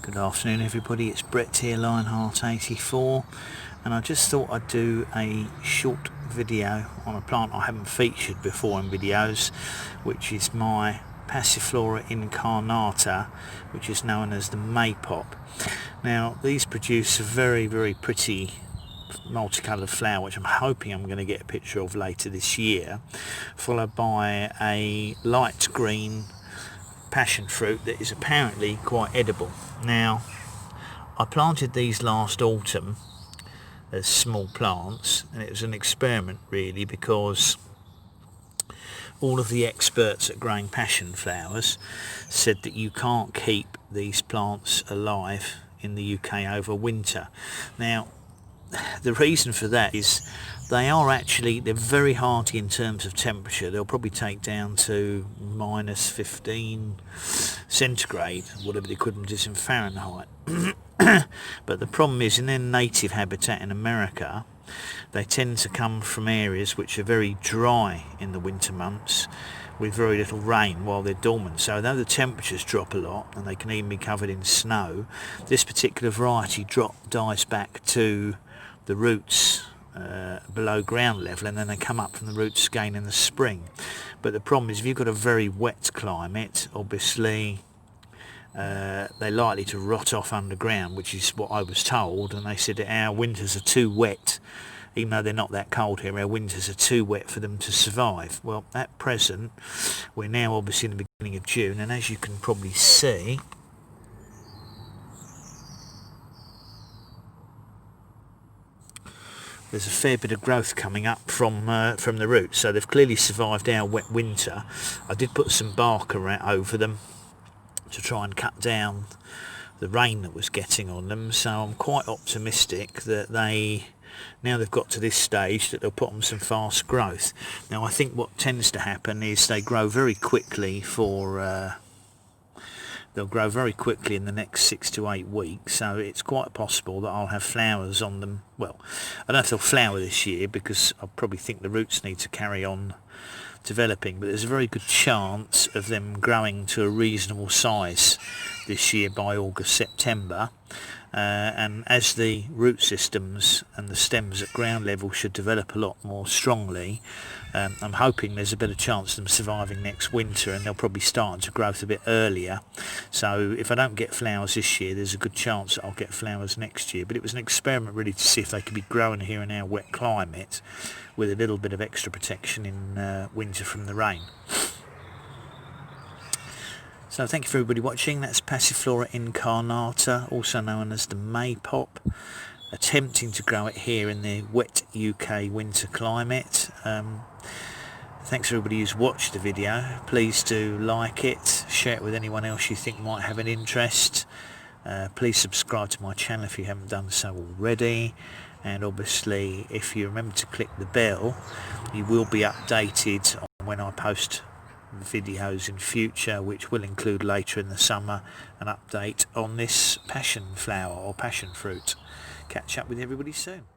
Good afternoon everybody, it's Brett here, Lionheart84, and I just thought I'd do a short video on a plant I haven't featured before in videos, which is my Passiflora incarnata, which is known as the maypop. Now these produce a very pretty multicoloured flower, which I'm hoping I'm going to get a picture of later this year, followed by a light green passion fruit that is apparently quite edible. Now, I planted these last autumn as small plants, and it was an experiment really, because all of the experts at growing passion flowers said that you can't keep these plants alive in the UK over winter. Now, the reason for that is they're very hardy in terms of temperature. They'll probably take down to -15 centigrade, whatever the equivalent is in Fahrenheit. But the problem is, in their native habitat in America, they tend to come from areas which are very dry in the winter months with very little rain while they're dormant. So though the temperatures drop a lot and they can even be covered in snow, this particular variety dies back to the roots below ground level, and then they come up from the roots again in the spring. But the problem is, if you've got a very wet climate, obviously they're likely to rot off underground, which is what I was told. And they said that our winters are too wet, even though they're not that cold here, our winters are too wet for them to survive. Well, at present, we're now obviously in the beginning of June, and as you can probably see, there's a fair bit of growth coming up from the roots, so they've clearly survived our wet winter. I did put some bark over them to try and cut down the rain that was getting on them, so I'm quite optimistic that now they've got to this stage, that they'll put on some fast growth. Now I think what tends to happen is they grow very quickly they'll grow very quickly in the next 6 to 8 weeks, so it's quite possible that I'll have flowers on them. Well, I don't know if they'll flower this year, because I probably think the roots need to carry on developing, but there's a very good chance of them growing to a reasonable size this year by August, September. And as the root systems and the stems at ground level should develop a lot more strongly, I'm hoping there's a better chance of them surviving next winter, and they'll probably start to growth a bit earlier. So if I don't get flowers this year, there's a good chance that I'll get flowers next year. But it was an experiment really to see if they could be growing here in our wet climate with a little bit of extra protection in winter from the rain. So thank you for everybody watching. That's Passiflora incarnata, also known as the maypop. Attempting to grow it here in the wet UK winter climate. Thanks for everybody who's watched the video. Please do like it, share it with anyone else you think might have an interest. Please subscribe to my channel if you haven't done so already. And obviously, if you remember to click the bell, you will be updated on when I post videos in future, which will include later in the summer an update on this passion flower or passion fruit. Catch up with everybody soon.